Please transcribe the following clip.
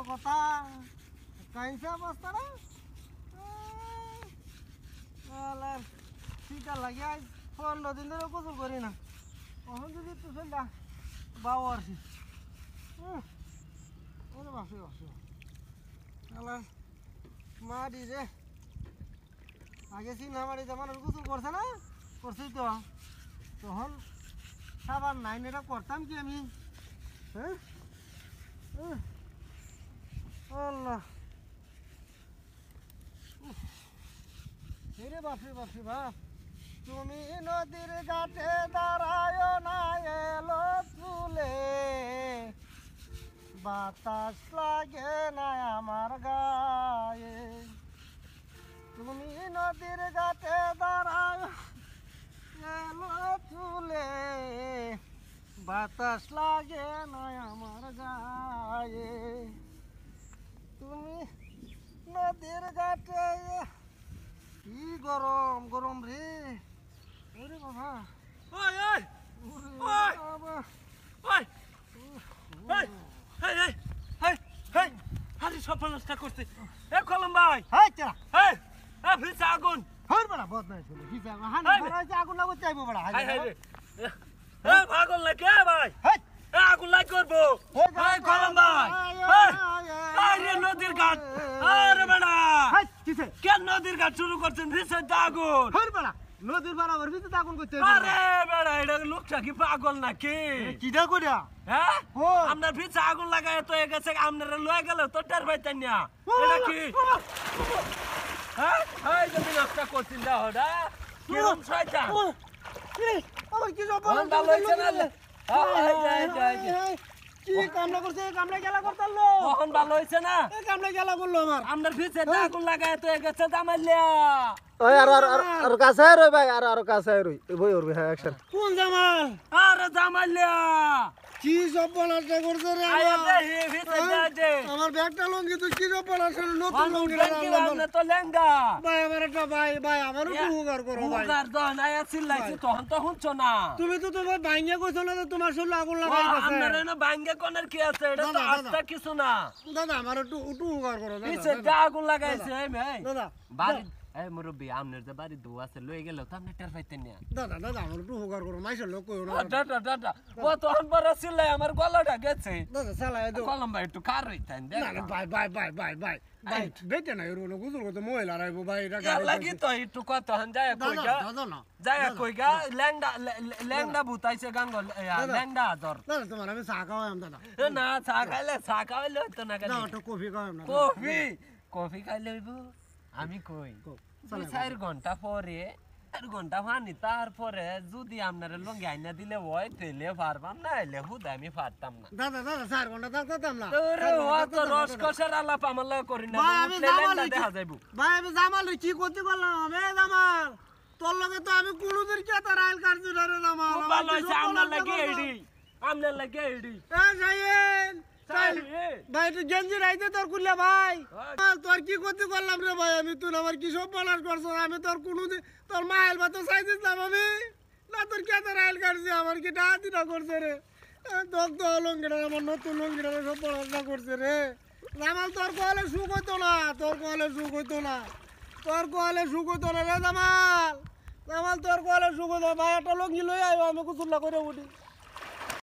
কথা কাইসা অবস্থা না শীতটা লাগে আজ 15 দিন ধরে গোসল করি না এখন যদি তুষেলটা বাও আরছি বাসি বাসি মাটি রে আগে চিনা মাটিতে মানুষ গোসল করছে না করছি তো তখন সাবান নাই এটা করতাম কি আমি হ্যাঁ আল্লাহ রে বাপরে বাপরে বাপ তুমি নদীর ঘাটে দাঁড়ায় না এলো চুলে বাতাস লাগে না আমার গায়ে তুমি নদীর ঘাটে দাঁড়ায় এলো চুলে বাতাস লাগে না আমার গায়ে তুমি নদীর ঘাটে কি গরম গরম রে ওরে বাবা ওই ওই ওই বাবা ওই ওই হেই হেই হেই হেই আরে সফল নষ্ট করতে এ কলম ভাই হাই চা হেই এ ভিসা আগুন হর বড়া বদমাই ছিল হিসা হানি বড়াইছে আগুন লাগতে চাইবো বড়া হাই হাই রে এ পাগল লাগে ভাই হাই এ আগুন লাগ করবো এই কলম ভাই হেই আরে নদীর ঘাট আরে বড়া হাই কিসে কেন নদীর ঘাট শুরু করছেন ভিসা আগুন হর বড়া নদীর বরাবর ভিতরে আগুন করতে আরে বড়া এটা লোকটা কি পাগল নাকি কিডা কইরা হ্যাঁ ও আপনার ভিসা আগুন লাগায় তো এ গেছে আপনারা লয়ে গেল তো টের পাইতেন না এটা কি হ্যাঁ এই যে নষ্ট করছেন না ওটা কিরম শয়তান আমার কি জব কোন ভালো হইছে না কি কামনা করছে কামনা গেলা করতালো কখন ভালো হইছে না এই কামনা গেলা করলো আমার আপনার ভিসা আগুন লাগায় তো এ গেছে জামাইলিয়া ওই আর কাছে রই ভাই আর কাছে রই বই ওর হ্যাঁ অ্যাকশন কোন জামাল আরে জামাইলিয়া কি সব বলাটা করছে রে আয়া দেহি ভিসা দে আমার ব্যাগটা লঙ্গি তুই কি সব বলাছ নতুন লঙ্গি আপনি তো লেঙ্গা ভাই আমার একটা ভাই আমার একটু উপকার করো ভাই উগার দন আয়া চিল্লাইছি তখন তো শুনছো না তুমি তো তোমার ভাইঙ্গা কইছো না যে তোমার শরীরে আগুন লাগাই গেছে আপনার এনে ভাঙ্গে কোনের কি আছে এটা তো দাদা, আস্তা কিছু না দাদা আমার একটু উপকার করো দাদা পিছে আগুন লাগাইছে এই মেয়ে দাদা বাড়ি এই মুরব্বি আপনার যে বাড়ি দু আছে লই গেল তো আপনি টের পাইতেন না দাদা আমার একটু উপকার করো মাইশের লোক কইও না দাদা ও তখন পরে চিল্লাই আমার গলাটা গেছে দাদা চালাই দাও কলম ভাই একটু কার রইতেন দেখ না ভাই বেটে না এরো গুজর করতে মহিলা রাইবো ভাই এটা লাগি তো একটু কত হন যায় কই গা দাদা না যায় কই গা ল্যাংডা ভূতাইছে গাঙ্গল ল্যাংডা আদর দাদা তোমার আমি চা খাওয়াম দাদা না চা খাইলে হইতো না কেন একটু কফি খাওয়াম না কফি খাইলে হইব আমি কই 4 ঘন্টা পরে 4 ঘন্টা পানি তারপরে যদি আপনারা লঙ্গি আইনা দিলে হয় তেলে পারবাম না এলে হুদ আমি পারতাম না দাদা 4 ঘন্টা থাকতাম না তোরে অত রস কষার আলাপ আমার লগে করি না ভাই আমি ল্যাংডা দেখা যাইবো ভাই আমি জামাল কি করতে পারলাম আমি জামাল তোর লগে তো আমি কোনোদিন কি এত রাইল কাটছি না রে জামাল ভালো হইছে আপনার লাগে এডি এ যাইন ভাই তুই গেঞ্জি রাইতে তোর কুল্লা ভাই তোর কি করতে পারলাম রে ভাই আমি তুই আমার কি সব বলার করছ আমি তোর কোনোদিন তোর মাইল বা তো চাইছিলাম আমি না তোর কি এত রাইল কাটছি আমার কি ডাহাতি না করছে রে তোর তো লঙ্গিটা আমার নতুন লঙ্গিটা সব পড়াশোনা করছে রে জামাল তোর কোয়ালে সুখ হইতো না তোর কোয়ালে সুখ হইতো না রে জামাল তোর কোয়ালে সুখ হইতো ভাই একটা লঙ্গি লই আইব আমি কুচুল্লা করে উঠি